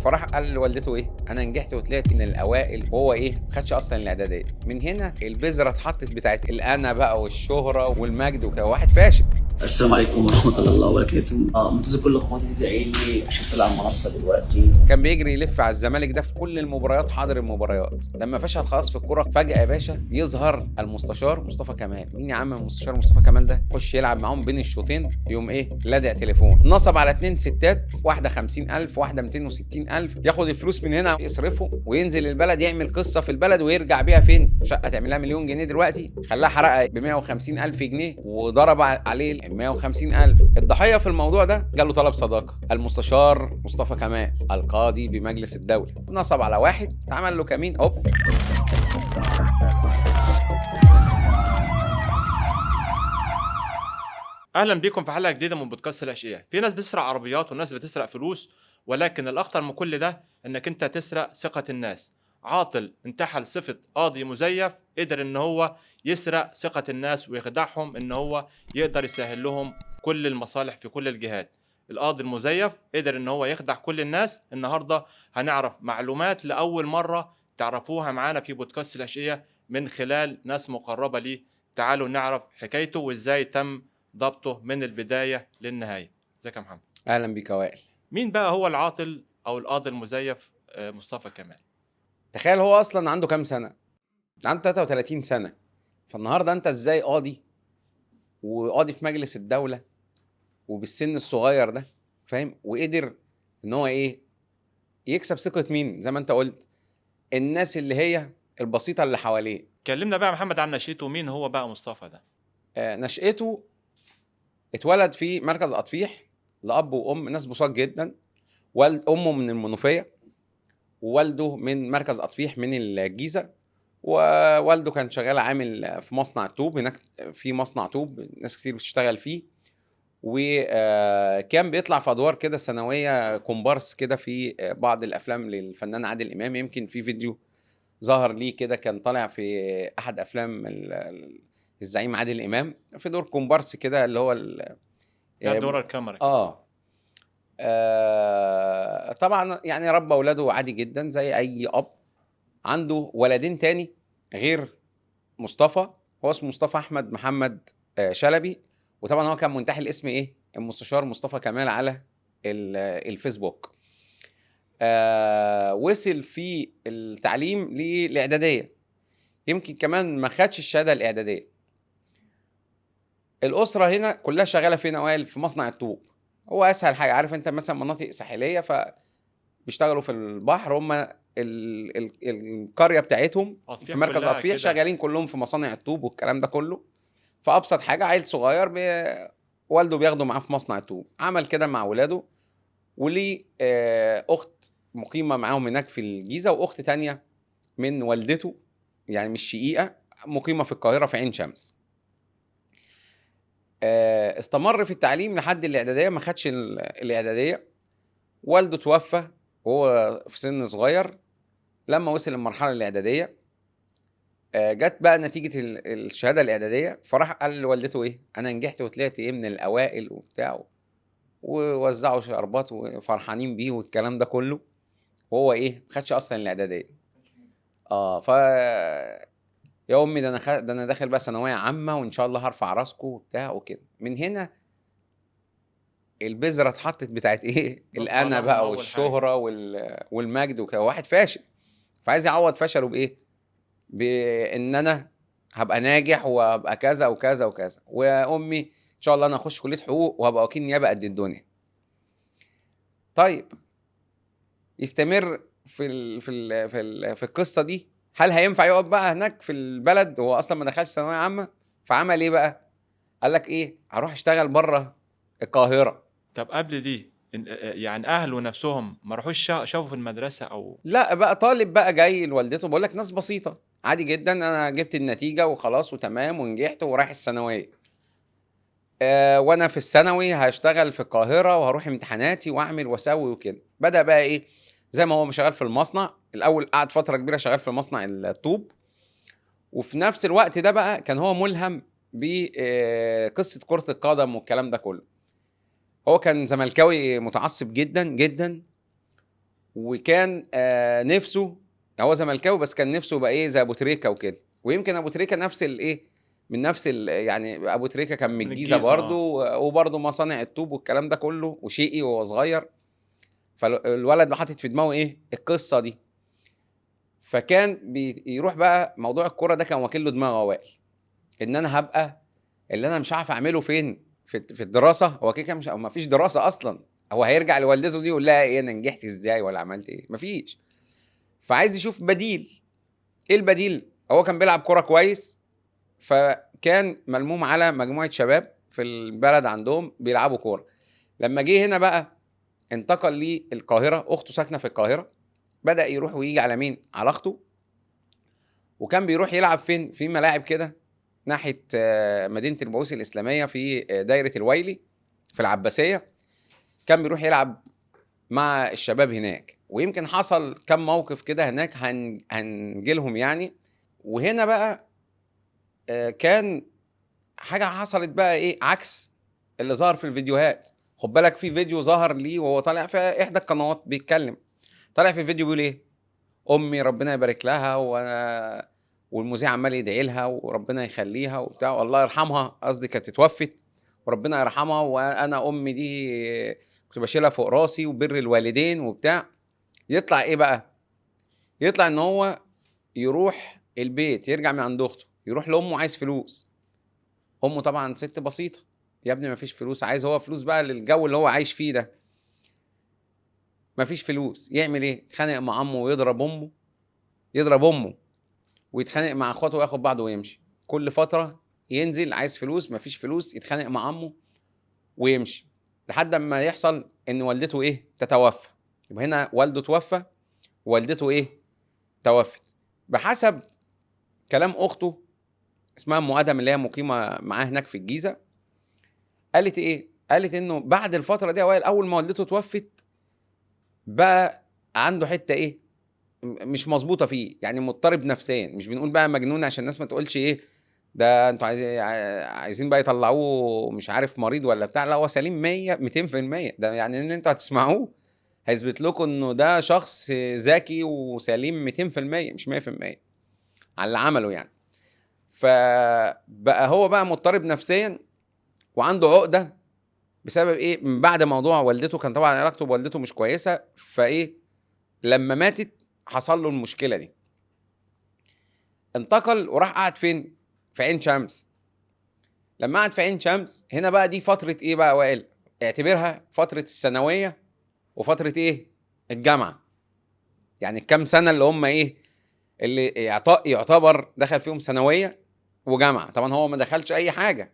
فراح قال لوالدته ايه، انا نجحت وطلعت من الاوائل، وهو ايه ما خدش اصلا الاعداديه. من هنا البذره اتحطت بتاعت الانا بقى والشهره والمجد وكده، واحد فاشل. السلام عليكم ورحمة الله وبركاته. منتظر كل اخواتي تدعي لي عشان طلع على المنصة دلوقتي. كان بيجري يلف على الزمالك ده في كل المباريات، حاضر المباريات. لما فشل خلاص في الكوره، فجاه يا باشا يظهر المستشار مصطفى كمال. مين يا عم المستشار مصطفى كمال ده؟ يخش يلعب معاهم بين الشوطين، يوم ايه لادع تليفون، نصب على 2 ستات، واحده 50,000 واحده 260,000، ياخد الفلوس من هنا يصرفه وينزل البلد يعمل قصه في البلد ويرجع بيها فين؟ شقه تعملها مليون جنيه دلوقتي، خلاها حرقه ب 150,000 جنيه وضرب عليه ال 150,000. الضحيه في الموضوع ده جاله طلب صداقه، المستشار مصطفى كمال القاضي بمجلس الدولة نصب على واحد، اتعمل له كمين اوب. اهلا بيكم في حلقه جديده من بودكاست الاشقياء. في ناس بتسرق عربيات وناس بتسرق فلوس، ولكن الاخطر من كل ده انك انت تسرق ثقه الناس. عاطل انتحل صفه قاضي مزيف، قدر ان هو يسرق ثقه الناس ويخدعهم ان هو يقدر يسهل لهم كل المصالح في كل الجهات. القاضي المزيف قدر ان هو يخدع كل الناس. النهارده هنعرف معلومات لاول مره تعرفوها معانا في بودكاست الاشقياء من خلال ناس مقربه ليه. تعالوا نعرف حكايته وازاي تم ضبطه من البداية للنهاية. ازيك يا محمد؟ اهلا بيك يا وائل. مين بقى هو العاطل او القاضي المزيف مصطفى كمال؟ تخيل هو اصلا عنده كام سنة؟ عنده 33 سنة. فالنهارده انت ازاي قاضي وقاضي في مجلس الدولة وبالسن الصغير ده، فاهم؟ وقدر ان هو ايه يكسب ثقة مين؟ زي ما انت قلت، الناس اللي هي البسيطة اللي حواليه. كلمنا بقى يا محمد عن نشيته. مين هو بقى مصطفى ده؟ نشأته اتولد في مركز أطفيح لأب وأم ناس بساط جدا. والد أمه من المنوفية، ووالده من مركز أطفيح من الجيزة، ووالده كان شغال عامل في مصنع طوب هناك، في مصنع طوب ناس كتير بتشتغل فيه. وكان بيطلع في أدوار كده ثانوية كومبارس كده في بعض الأفلام للفنان عادل إمام. يمكن في فيديو ظهر ليه كده، كان طالع في أحد أفلام الزعيم عادل إمام في دور كومبارس كده اللي هو ده دور الكاميرا كده. طبعا يعني ربى اولاده عادي جدا زي اي اب. عنده ولدين تاني غير مصطفى، هو اسمه مصطفى احمد محمد شلبي. وطبعا هو كان منتحل اسم ايه، المستشار مصطفى كمال على الفيسبوك. وصل في التعليم للاعداديه، يمكن كمان ما خدش الشهاده الاعداديه. الاسره هنا كلها شغاله فين اوائل؟ في مصنع الطوب. هو اسهل حاجه، عارف انت مثلا مناطق ساحليه فبيشتغلوا في البحر، هم القريه بتاعتهم في مركز كلها اطفيح كده. شغالين كلهم في مصانع الطوب والكلام ده كله. فابسط حاجه عيل صغير والده بياخده معاه في مصنع الطوب. عمل كده مع ولاده، وليه اخت مقيمه معاهم هناك في الجيزه، واخت تانية من والدته يعني مش شقيقه، مقيمه في القاهره في عين شمس. استمر في التعليم لحد الاعداديه، ما خدش الاعداديه. والده توفى وهو في سن صغير. لما وصل للمرحله الاعداديه جت بقى نتيجه الشهاده الاعداديه، فراح قال لوالدته ايه، انا نجحت وطلعت ايه من الاوائل وبتاع، ووزعوا شربات وفرحانين بيه والكلام ده كله. وهو ايه ما خدش اصلا الاعداديه. ف يا امي ده انا ده انا داخل بقى ثانويه عامه وان شاء الله هرفع راسكم وبتاع وكده. من هنا البذره اتحطت بتاعت ايه، الانا بقى والشهره والمجد وكده، واحد فاشل فعايز يعوض فشله بايه، بان انا هبقى ناجح وهبقى كذا وكذا وكذا، ويا امي ان شاء الله انا اخش كليه حقوق وهبقى وكيل نيابه قد الدنيا. طيب يستمر في القصه دي. هل هينفع يقعد بقى هناك في البلد؟ هو اصلا ما دخلش ثانويه عامه. فعمل ايه بقى؟ قال لك ايه، هروح اشتغل بره القاهره. طب قبل دي يعني اهله نفسهم ما راحوش شافوا في المدرسة او لا بقى، طالب بقى جاي لوالدته بقول لك ناس بسيطه عادي جدا، انا جبت النتيجه وخلاص وتمام ونجحت ورايح الثانويه. وانا في الثانوي هشتغل في القاهره وهروح امتحاناتي واعمل واسوي وكده. بدا بقى ايه، زي ما هو شغال في المصنع الاول، قعد فتره كبيره شغال في مصنع الطوب. وفي نفس الوقت ده بقى كان هو ملهم بقصه كره القدم والكلام ده كله. هو كان زملكاوي متعصب جدا جدا، وكان نفسه، هو زملكاوي بس كان نفسه بقى ايه زي ابو تريكه وكده. ويمكن ابو تريكه نفس الايه، من نفس يعني ابو تريكه كان من من الجيزه الجيزة برضه، وبرضه مصانع الطوب والكلام ده كله، وشقي وهو صغير. فالولد بقى حاطط في دماغه ايه القصه دي. فكان بيروح بقى موضوع الكوره ده كان واكل له دماغه وائل، ان انا هبقى اللي انا مش عارف اعمله فين في الدراسه. هو كده مش، ما فيش دراسه اصلا. هو هيرجع لوالدته دي يقول لها ايه انا نجحت ازاي ولا عملت ايه؟ مفيش. فعايز يشوف بديل. ايه البديل؟ هو كان بيلعب كوره كويس، فكان ملموم على مجموعه شباب في البلد عندهم بيلعبوا كوره. لما جه هنا بقى انتقل للقاهره، اخته ساكنه في القاهره، بدا يروح ويجي على مين؟ على اخته. وكان بيروح يلعب فين؟ في ملاعب كده ناحيه مدينه البعوث الاسلاميه، في دايره الويلي في العباسيه. كان بيروح يلعب مع الشباب هناك، ويمكن حصل كم موقف كده هناك هنجيلهم يعني. وهنا بقى كان حاجه حصلت بقى ايه عكس اللي ظهر في الفيديوهات. خد بالك في فيديو ظهر ليه وهو طالع في احدى القنوات بيتكلم، طالع في فيديو بيقول ايه؟ امي ربنا يبارك لها، وانا والمذيع عمال يدعي لها وربنا يخليها وبتاع، والله يرحمها، قصدي كانت اتوفت وربنا يرحمها، وانا امي دي كنت بشيلها فوق راسي وبر الوالدين وبتاع. يطلع ايه بقى؟ يطلع ان هو يروح البيت، يرجع من عند اخته، يروح لامه عايز فلوس. امه طبعا ست بسيطه، يا ابني مفيش فلوس. عايز هو فلوس بقى للجو اللي هو عايش فيه ده. مفيش فلوس. يعمل ايه؟ يتخانق مع عمه ويضرب امه، يضرب امه ويتخانق مع اخواته وياخد بعضه ويمشي. كل فتره ينزل عايز فلوس، مفيش فلوس، يتخانق مع عمه ويمشي، لحد ما يحصل ان والدته ايه؟ تتوفى. يبقى هنا والده توفى، والدته ايه؟ توفت. بحسب كلام اخته اسمها ام ادم اللي هي مقيمه معاه هناك في الجيزه، قالت ايه؟ قالت انه بعد الفتره دي اوائل، اول ما والدته توفت بقى عنده حته ايه مش مظبوطه فيه، يعني مضطرب نفسيا. مش بنقول بقى مجنون عشان الناس ما تقولش ايه ده انتوا عايزين بقى يطلعوه مش عارف مريض ولا بتاع. لا هو سليم 100 200%. ده يعني ان انتوا هتسمعوه هيثبت لكم انه ده شخص ذكي وسليم 200% مش 100% على اللي عمله يعني. فبقى هو بقى مضطرب نفسيا وعنده عقده بسبب ايه؟ من بعد موضوع والدته، كان طبعا علاقته بوالدته مش كويسه، فايه لما ماتت حصل له المشكله دي. انتقل وراح قعد فين؟ في عين شمس. لما قعد في عين شمس هنا بقى دي فتره ايه بقى وائل؟ اعتبرها فتره الثانويه وفتره ايه؟ الجامعه. يعني الكام سنه اللي هم ايه اللي يعتبر دخل فيهم ثانويه وجامعه. طبعا هو ما دخلش اي حاجه،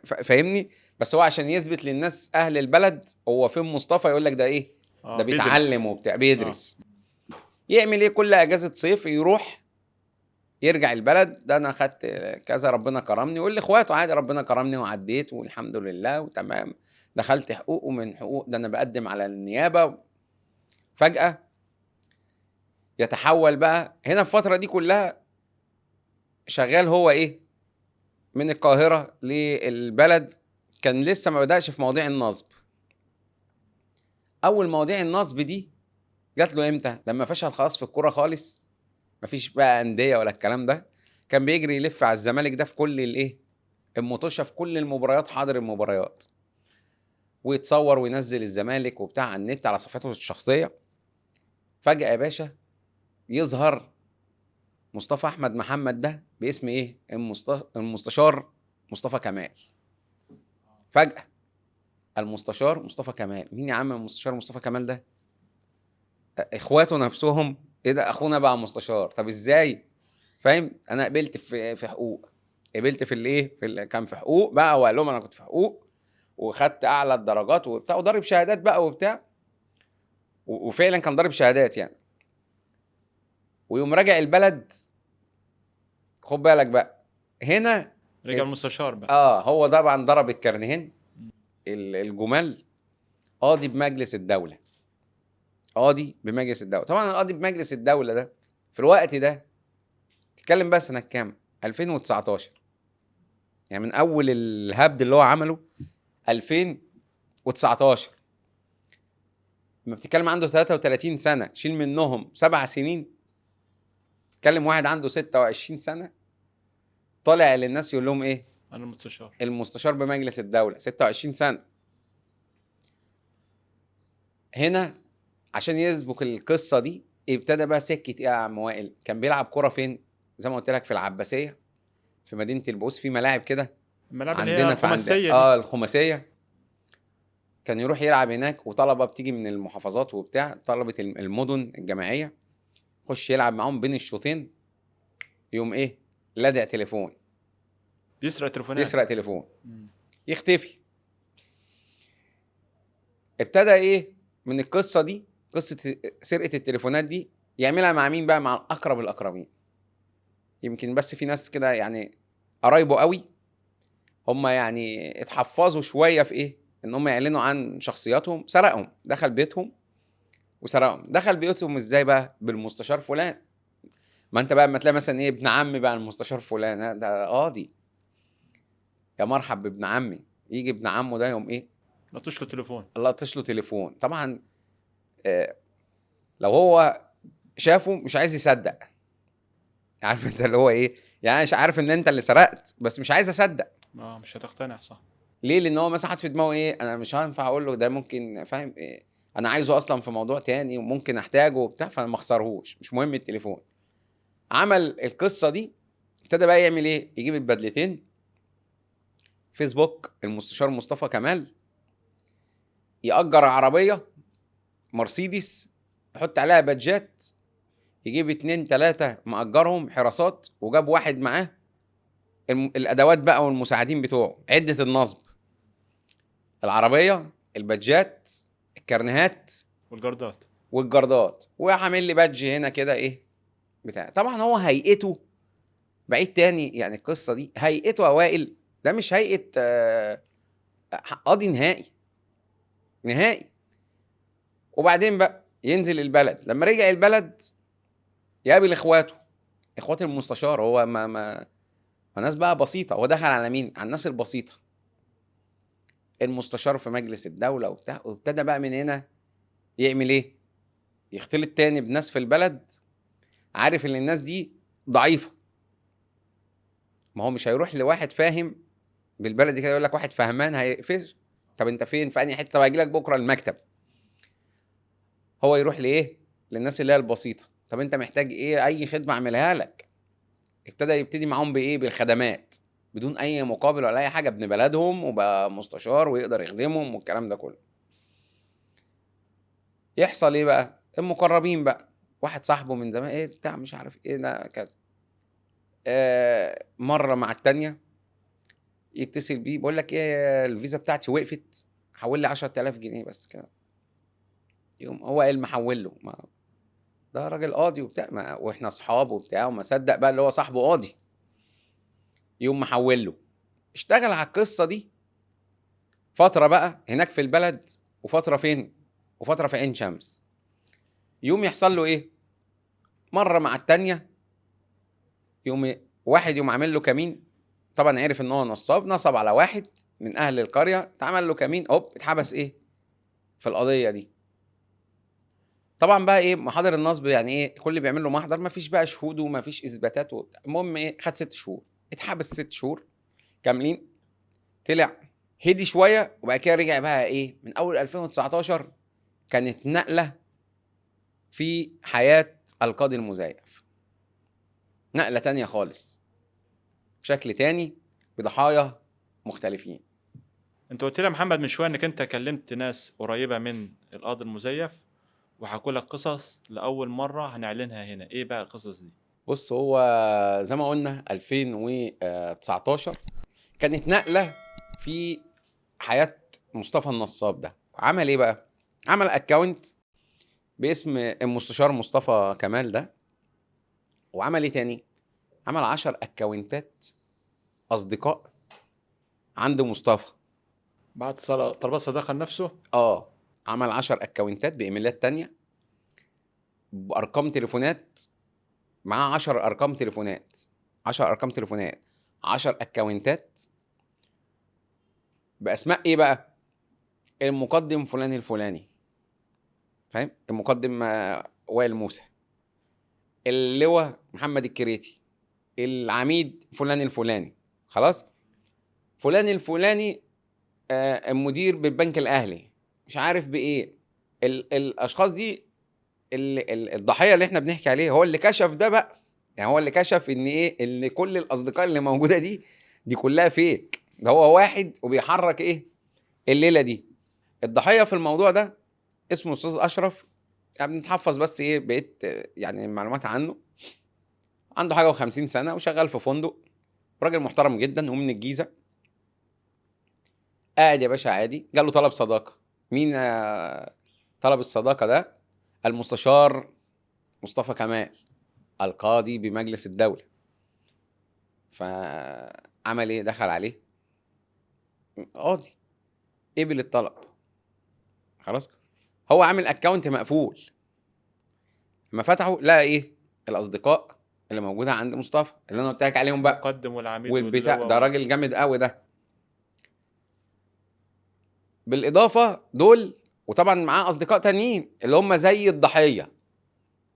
فاهمني؟ بس هو عشان يثبت للناس اهل البلد هو فين مصطفى، يقول لك ده ايه؟ ده بيدرس. بيتعلم وبتاع بيدرس. يعمل ايه؟ كل اجازه صيف يروح يرجع البلد، ده انا خدت كذا ربنا كرمني، يقول لاخواته عادي ربنا كرمني وعديت والحمد لله وتمام، دخلت حقوق، ومن حقوق ده انا بقدم على النيابه. فجاه يتحول بقى هنا في الفتره دي كلها شغال هو ايه من القاهره للبلد. كان لسه ما بدأش في مواضيع النصب. اول مواضيع النصب دي جات له امتى؟ لما فشل خلاص في الكوره خالص، مفيش بقى انديه ولا الكلام ده. كان بيجري يلف على الزمالك ده في كل الايه المطوشه، في كل المباريات، حاضر المباريات، ويتصور وينزل الزمالك وبتاع على النت على صفحته الشخصيه. فجاه يا باشا يظهر مصطفى احمد محمد ده باسم ايه؟ المستشار مصطفى كمال. فجاه المستشار مصطفى كمال. مين يا عم المستشار مصطفى كمال ده؟ اخواته نفسهم ايه ده اخونا بقى مستشار؟ طب ازاي؟ فاهم؟ انا قبلت في حقوق، قبلت في الايه كان في حقوق بقى، وقال لهم انا كنت في حقوق وخدت اعلى الدرجات وبتاع، وضارب شهادات بقى وبتاع، وفعلا كان ضارب شهادات يعني. ويوم راجع البلد، خد بالك بقى هنا رجع المستشار بقى. هو طبعا ضرب الكرنيهين الجمال. قاضي بمجلس الدوله، قاضي بمجلس الدوله. طبعا القاضي بمجلس الدوله ده في الوقت ده تتكلم بقى سنه كام؟ 2019. يعني من اول الهبد اللي هو عمله 2019 لما بتتكلم عنده 33 سنه شيل منهم 7 سنين، تكلم واحد عنده 26 سنه طالع للناس يقول لهم ايه؟ انا المستشار. المستشار بمجلس الدوله، 26 سنه. هنا عشان يسبق القصه دي ابتدى بقى سكه ايه يا عم وائل؟ كان بيلعب كوره فين؟ زي ما قلت لك في العباسيه، في مدينه البؤوس، في ملاعب كده الملاعب اللي هي عندنا في الخماسيه دي. الخماسيه. كان يروح يلعب هناك، وطلبه بتيجي من المحافظات وبتاع، طلبه المدن الجامعيه، يخش يلعب معاهم بين الشوطين، يوم ايه؟ لدع تليفون، بيسرق تليفونات. يسرق تليفون، مم. يختفي. ابتدى ايه من القصه دي؟ قصه سرقه التليفونات دي يعملها مع مين بقى؟ مع الاقرب الاقربين. يمكن بس في ناس كده يعني قرايبه قوي، هم يعني اتحفظوا شويه في ايه؟ ان هم يعلنوا عن شخصياتهم. سرقهم، دخل بيتهم وسرقهم. دخل بيوتهم ازاي بقى؟ بالمستشار فلان. ما انت بقى اما تلاقي مثلا ايه ابن عمي بقى المستشار فلان، ده قاضي، يا مرحب بابن عمي. يجي ابن عمه ده يوم ايه؟ لطش له تليفون. الله لطش له تليفون. طبعا آه لو هو شافه مش عايز يصدق. عارف انت اللي هو ايه؟ يعني مش عارف ان انت اللي سرقت، بس مش عايز اصدق. مش هتقتنع صح. ليه؟ لان هو مثلا حاطط في دماغه ايه؟ انا مش هينفع اقول له ده، ممكن فاهم إيه؟ انا عايزه اصلا في موضوع تاني وممكن احتاجه وبتاع، فانا ما اخسرهوش، مش مهم التليفون. عمل القصه دي، ابتدى بقى يعمل ايه؟ يجيب البدلتين، فيسبوك المستشار مصطفى كمال، يأجر عربيه مرسيدس يحط عليها بادجات، يجيب 2 3 مأجرهم حراسات، وجاب واحد معاه الادوات بقى والمساعدين بتوعه، عده النصب، العربيه، البادجات، الكارنيهات والجردات. والجردات، وعامل لي بادج هنا كده ايه بتاع. طبعا هو هيئته بعيد تاني، يعني القصه دي هيئته اوائل، ده مش هيئه قاضي نهائي نهائي. وبعدين بقى ينزل البلد. لما رجع البلد يقابل اخوات المستشار. هو ما ناس بقى بسيطه، هو دخل على مين؟ على الناس البسيطه، المستشار في مجلس الدوله وبتاع. وابتدى بقى من هنا يعمل ايه؟ يختلط تاني بناس في البلد، عارف ان الناس دي ضعيفه. ما هو مش هيروح لواحد فاهم بالبلد كده يقول لك واحد فهمان هيقفش. طب انت فين؟ في انهي حته؟ طب هاجي لك بكره المكتب. هو يروح لايه؟ للناس اللي هي البسيطه. طب انت محتاج ايه؟ اي خدمه اعملها لك. يبتدي معاهم بايه؟ بالخدمات، بدون اي مقابل ولا اي حاجه، ابن بلدهم وبقى مستشار ويقدر يخدمهم والكلام ده كله. يحصل ايه بقى؟ المقربين بقى، واحد صاحبه من زمان ايه بتاع مش عارف ايه ده كذا، مره مع التانيه يتصل بيه، بقول لك ايه الفيزا بتاعتي وقفت، حول لي 10000 جنيه بس كده. يقوم هو قال محول له، ما ده راجل قاضي وبتاع، واحنا اصحاب وبتاع، وما صدق بقى اللي هو صاحبه قاضي. يقوم محول له. اشتغل على القصه دي فتره بقى هناك في البلد، وفتره فين؟ وفتره في عين شمس. يوم يحصل له ايه؟ مره مع التانيه يوم واحد يوم عامل له كمين. طبعا عرف ان هو نصاب، نصب على واحد من اهل القريه، اتعمل له كمين، اتحبس ايه في القضيه دي. طبعا بقى ايه محاضر النصب؟ يعني ايه؟ كل اللي بيعمل له محضر، ما فيش بقى شهود وما فيش اثباتات وبتاع. المهم ايه؟ خد 6 شهور، اتحبس 6 شهور كاملين. طلع هدي شويه، وبعد كده رجع بقى ايه من اول 2019. كانت نقله في حياه القاضي المزيف، نقله تانية خالص، بشكل تاني، بضحايا مختلفين. انت قلت لي يا محمد من شويه انك انت كلمت ناس قريبه من القاضي المزيف وحكوا لك قصص لاول مره هنعلنها هنا. ايه بقى القصص دي؟ بص، هو زي ما قلنا 2019 كانت نقله في حياه مصطفى النصاب ده. عمل ايه بقى؟ عمل اكونت باسم المستشار مصطفى كمال ده. وعمل ايه تاني؟ عمل 10 اكونتات اصدقاء عند مصطفى. بعد طلبات صداقه نفسه. عمل 10 اكونتات بايميلات تانية، بارقام تليفونات، معاه 10 ارقام تليفونات، 10 ارقام تليفونات، 10 اكونتات باسماء ايه بقى؟ المقدم فلان الفلاني، فاهم؟ المقدم وائل موسى، اللواء محمد الكريتي، العميد فلان الفلاني، خلاص، فلان الفلاني المدير بالبنك الاهلي، مش عارف بايه. الاشخاص دي الضحيه اللي احنا بنحكي عليه هو اللي كشف ده بقى. يعني هو اللي كشف ان ايه، ان كل الاصدقاء اللي موجوده دي كلها فيك. ده هو واحد وبيحرك ايه الليله دي. الضحيه في الموضوع ده اسمه استاذ اشرف. يعني بنتحفظ بس ايه بقيت يعني معلومات عنه. عنده حاجه و50 سنه وشغال في فندق، راجل محترم جدا ومن الجيزه. قاعد يا باشا عادي، جاله طلب صداقه. مين طلب الصداقه ده؟ المستشار مصطفى كمال، القاضي بمجلس الدوله. فعمل ايه؟ دخل عليه قاضي، قبل الطلب، خلاص. هو عامل اكونت مقفول. لما فتحه لقى ايه؟ الاصدقاء اللي موجوده عند مصطفى اللي انا قلت لك عليهم بقى، المقدم والعميد والبتاع واللواء ده راجل جامد قوي ده. بالاضافه دول، وطبعا معاه اصدقاء تانيين اللي هم زي الضحيه،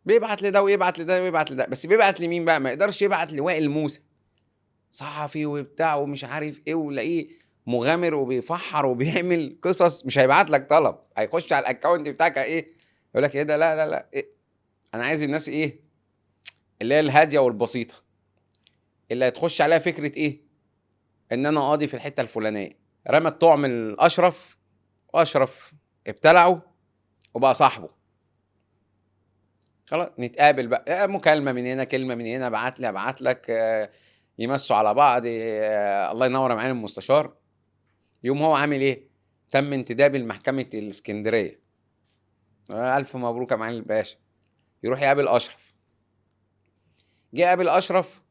بيبعت لده ويبعت لده ويبعت لده. بس بيبعت لمين بقى؟ ما يقدرش يبعت لوائل موسى، صحفي وبتاع ومش عارف ايه، ولاقيه مغامر وبيفحر وبيعمل قصص. مش هيبعت لك طلب، هيخش على الاكونت بتاعك ايه، يقول لك ايه ده؟ لا لا لا إيه؟ انا عايز الناس ايه اللي هي الهاديه والبسيطه، اللي هتخش عليها فكره ايه، ان انا قاضي في الحته الفلانيه. رمى الطعم الاشرف، واشرف ابتلعه وبقى صاحبه. خلاص نتقابل بقى، مكالمه من هنا، كلمه من هنا، ابعت لك، يمسوا على بعض، الله ينور معانا المستشار. يوم هو عامل ايه؟ تم انتدابه لمحكمه الاسكندريه. الف مبروك يا معالي الباشا. يروح يقابل اشرف. جه قابل اشرف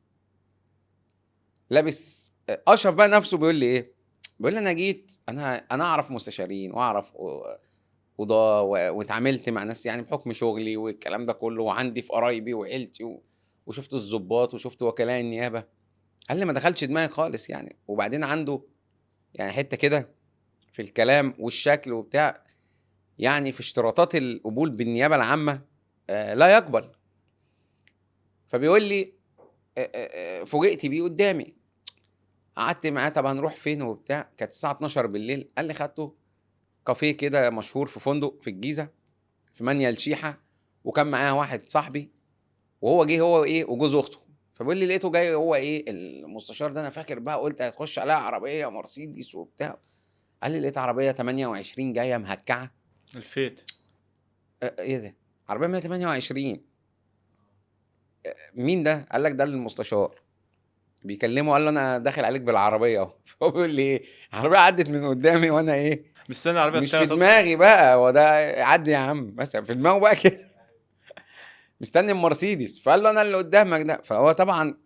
لابس. اشرف بقى نفسه بيقول لي ايه؟ بيقول لي انا جيت، انا اعرف مستشارين واعرف قضاه واتعاملت مع ناس يعني بحكم شغلي والكلام ده كله، وعندي في قرايبي وعيلتي وشفت الضباط وشفت وكلاء النيابه. قال لي ما دخلش دماغي خالص يعني. وبعدين عنده يعني حته كده في الكلام والشكل وبتاع، يعني في اشتراطات القبول بالنيابه العامه لا يقبل. فبيقول لي فوجئت بيه قدامي. قعدت معاه، طب هنروح فين وبتاع. كانت الساعه 12 بالليل. قال لي خدته كافيه كده مشهور في فندق في الجيزه في منيل شيحه، وكان معاه واحد صاحبي، وهو جه هو ايه وجوز اخته. فبيقول لي لقيته جاي هو ايه المستشار ده. انا فاكر بقى قلت هتخش عليها عربيه مرسيدس وبتاع. قال لي لقيت عربيه 28 جايه مهكعه. الفيت. ايه ده؟ عربيه 128؟ مين ده؟ قال لك ده المستشار. بيكلمه قال له انا داخل عليك بالعربيه اهو. فهو بيقول لي ايه؟ العربيه عدت من قدامي وانا ايه مستني العربيه مش في التانية تدخل. دماغي بقى، هو ده عدي يا عم مثلا في دماغه بقى كده. مستني المرسيدس. فقال له انا اللي قدامك ده. فهو طبعا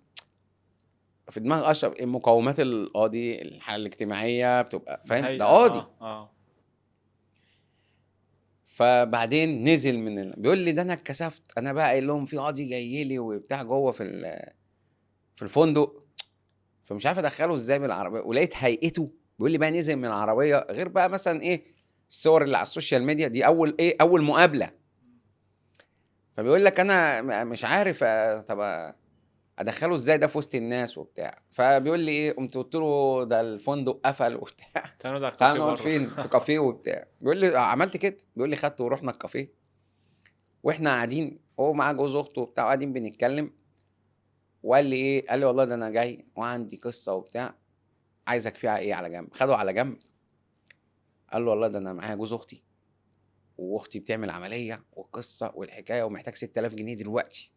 في دماغ اشرف مقومات القاضي، الحاله الاجتماعيه بتبقى فاهم ده الهيئة. قاضي. اه فبعدين نزل بيقول لي ده انا اتكسفت. انا بقى قايل لهم في قاضي جاي لي وبتاع جوه في الفندق، فمش عارف ادخله ازاي بالعربيه. ولقيت هيئته. بيقول لي بقى نزل من العربيه غير بقى مثلا ايه الصور اللي على السوشيال ميديا دي. اول مقابله. فبيقول لك انا مش عارف طب ادخله ازاي ده في وسط الناس وبتاع. فبيقول لي ايه، قمت قلت له ده الفندق قفل وبتاع. تعالوا نقعد على تعال الكافيه نقعد بره. فين؟ في كافيه وبتاع. بيقول لي عملت كده. بيقول لي خدته ورحنا الكافيه، واحنا قاعدين هو معاه جوز اخته وبتاع، قاعدين بنتكلم. وقال لي ايه؟ قال لي والله ده انا جاي وعندي قصه وبتاع، عايزك فيها ايه على جنب. خده على جنب. قال له والله ده انا معايا جوز اختي، واختي بتعمل عمليه والقصه والحكايه، ومحتاج 6000 جنيه دلوقتي.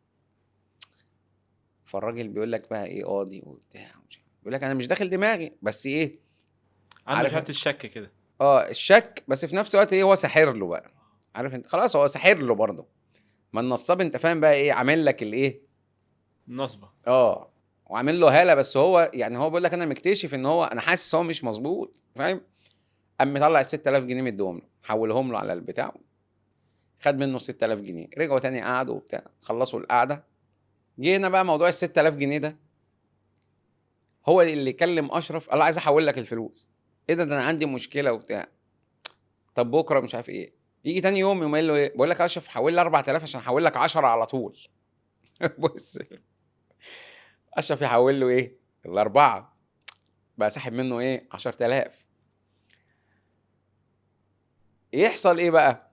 فالراجل بيقول لك بقى ايه قاضي وبتاع، بيقول لك انا مش داخل دماغي، بس ايه عنده عارف شهاده الشك كده. الشك. بس في نفس الوقت ايه هو ساحر له بقى. عارف انت خلاص هو ساحر له برضه. ما النصاب انت فاهم بقى ايه عامل لك الايه النصبه. وعامل له هاله. بس هو يعني هو بيقول لك انا مكتشف ان هو انا حاسس هو مش مظبوط فاهم. قام مطلع ال 6000 جنيه مديهم له، حولهم له على البتاع، خد منه 6000 جنيه. رجعوا تاني قعدوا وبتاع، خلصوا القعده. جينا بقى موضوع ال 6000 جنيه ده، هو اللي كلم اشرف قال له عايز احول لك الفلوس. ايه ده انا عندي مشكله وبتاع. طب بكره مش عارف ايه. يجي تاني يوم قايل له ايه، بقول لك يا اشرف حول لي 4000 عشان احول لك 10 على طول. بص، اشرف يحول له ايه الاربعه، بقى ساحب منه ايه 10000. يحصل ايه بقى؟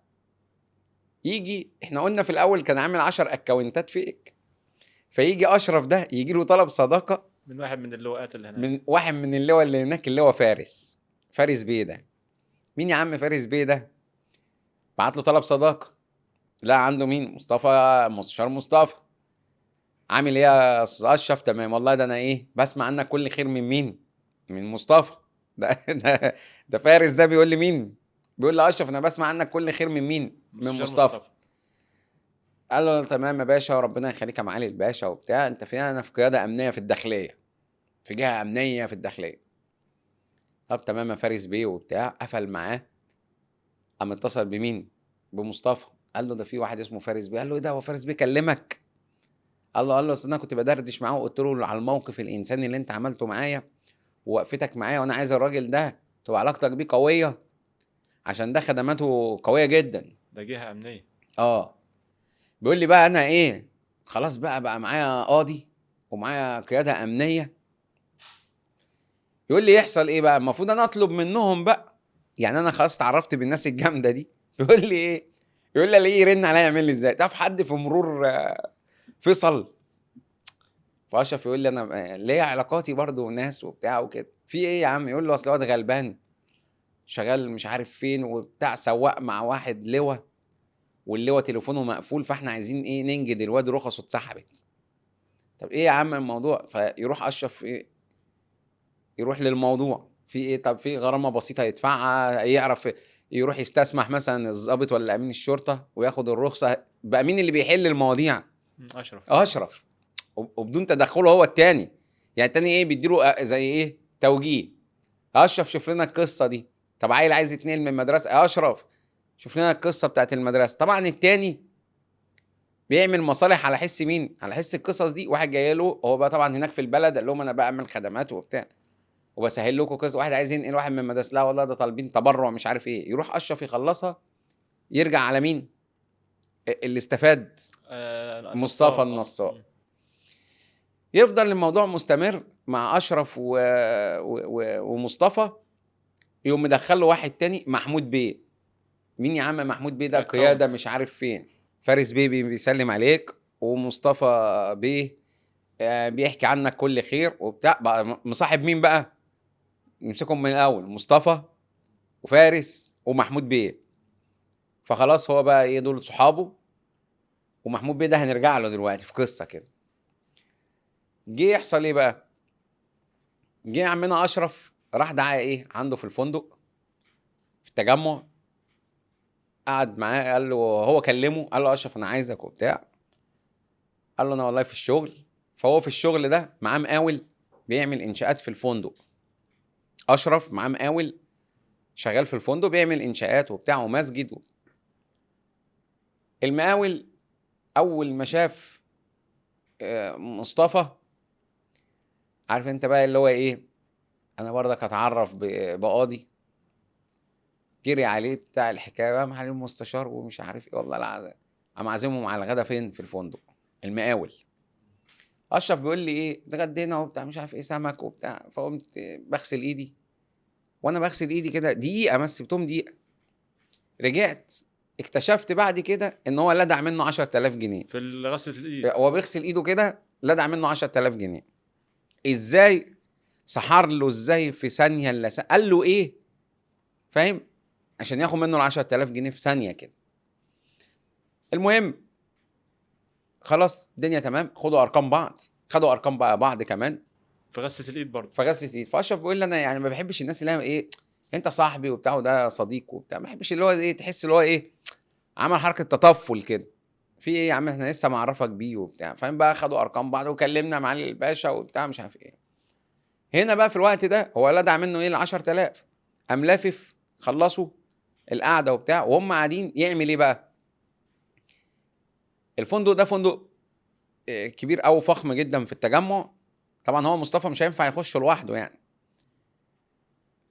يجي احنا قلنا في الاول كان عامل 10 اكونتات فيك، فيجي اشرف ده يجي له طلب صداقه من واحد من اللواءات اللي هناك. من واحد من اللواء اللي هناك، اللي هو فارس بيه ده. مين يا عم فارس بيه ده؟ بعت له طلب صداقه، لا عنده مين؟ مستشار مصطفى. عامل ايه يا استاذ اشرف؟ تمام والله، ده انا ايه بسمع عنك كل خير من مين؟ من مصطفى. ده فارس ده بيقول لي مين؟ بيقول لي اشرف انا بسمع عنك كل خير من مين؟ من مستشار مصطفى. قال له تمام يا باشا، وربنا يخليك يا معالي الباشا وبتاع، انت فين؟ انا في قياده امنيه في الداخليه، في جهه امنيه في الداخليه. طب تمام يا فارس بيه وبتاع، قفل معاه. قام اتصل بمين؟ بمصطفى. قال له ده في واحد اسمه فارس بيه. قال له ايه ده، هو فارس بيه كلمك؟ قال له اصل انا كنت بدردش معاه وقلت له على الموقف الانساني اللي انت عملته معايا ووقفتك معايا، وانا عايز الراجل ده تبقى علاقتك بيه قويه، عشان ده خدماته قويه جدا. ده جهه امنيه. اه. بيقول لي بقى انا ايه، خلاص بقى معايا قاضي ومعايا قياده امنيه. يقول لي يحصل ايه بقى؟ المفروض انا اطلب منهم بقى، يعني انا خلاص اتعرفت بالناس الجامده دي. يقول لي ايه؟ يقول لي الاقيه يرن عليا يعمل لي ازاي؟ تعرف حد في مرور فيصل؟ فاشرف يقول لي انا ليا علاقاتي برضو ناس وبتاع وكده. في ايه يا عم؟ يقول له اصل الواد غلبان شغال مش عارف فين وبتاع، سواق مع واحد لواء، واللواء تليفونه مقفول، فاحنا عايزين ايه ننجد الواد، رخصه اتسحبت. طب ايه يا عم الموضوع؟ فيروح اشرف ايه، يروح للموضوع في ايه. طب في غرامه بسيطه يدفعها، يعرف يروح يستسمح مثلا الضابط ولا امين الشرطه وياخد الرخصه. بقى مين اللي بيحل المواضيع؟ اشرف. اشرف. وبدون تدخله هو التاني. يعني التاني ايه بيديله زي ايه توجيه. اشرف شوف لنا القصه دي. طب عيل عايز يتنقل من المدرسه، اشرف شوف لنا القصه بتاعت المدرسه. طبعا التاني بيعمل مصالح على حس مين؟ على حس القصص دي. واحد جاي له هو بقى طبعا هناك في البلد، قال لهم انا بعمل خدمات وبتاع وبسهل لكم كذا. واحد عايز ينقل واحد من المدرسه، لا والله ده طالبين تبرع مش عارف ايه. يروح اشرف يخلصها، يرجع على مين اللي استفاد؟ مصطفى النصاب. يفضل الموضوع مستمر مع اشرف ومصطفى. يقوم مدخله واحد تاني محمود بيه. مين يا عم محمود بيه ده؟ قياده مش عارف فين. فارس بيه بيسلم عليك، ومصطفى بيه بيحكي عنك كل خير وبتاع. بقى مصاحب مين بقى؟ نمسكهم من الاول، مصطفى وفارس ومحمود بيه. فخلاص هو بقى ايه، دول صحابه. ومحمود بيه ده هنرجع له دلوقتي في قصه كده. جه يحصل ايه بقى؟ جه عمنا اشرف راح دعا ايه عنده في الفندق في التجمع. قعد معاه، قال له هو كلمه، قال له اشرف انا عايزك وبتاع. قال له انا والله في الشغل. فهو في الشغل ده معاه مقاول بيعمل انشاءات في الفندق. اشرف معاه مقاول شغال في الفندق بيعمل انشاءات وبتاع ومسجد المقاول اول ما شاف مصطفى، عارف انت بقى اللي هو ايه، انا برضك اتعرف بقاضي. جري عليه بتاع الحكايه بقى، معالي المستشار ومش عارف ايه، والله لا. قام عازمهم على الغدا فين؟ في الفندق. المقاول اشرف بيقول لي ايه، اتغدينا وبتاع مش عارف ايه سمك وبتاع. فقمت بغسل ايدي، وانا بغسل ايدي كده دقيقه بس، سبتهم دقيقه. رجعت اكتشفت بعد كده ان هو لدع منه 10000 جنيه في غسله الايد. هو بيغسل ايده كده، لدع منه 10000 جنيه. ازاي؟ سحر له ازاي في ثانيه الا قال له ايه، فاهم؟ عشان ياخد منه ال 10000 جنيه في ثانيه كده. المهم خلاص الدنيا تمام، خدوا ارقام بعض، خدوا ارقام بقى بعض كمان في غسله الايد برضه. فغسلت ايد. فاشرف بيقول لي انا يعني ما بحبش الناس اللي هي ايه، انت صاحبي وبتاع وده صديق وبتاع، ما بحبش اللي هو ايه، تحس اللي هو ايه عمل حركه تطفل كده. في ايه يا عم، احنا لسه معرفك بيه وبتاع، فاهم بقى؟ خدوا ارقام بعض وكلمنا معالي الباشا وبتاع مش عارف ايه. هنا بقى في الوقت ده هو لدع منه ايه ال 10000. قام لافف خلصوا القعده وبتاع، وهم قاعدين يعمل ايه بقى؟ الفندق ده فندق كبير او فخم جدا في التجمع. طبعا هو مصطفى مش هينفع يخش لوحده يعني.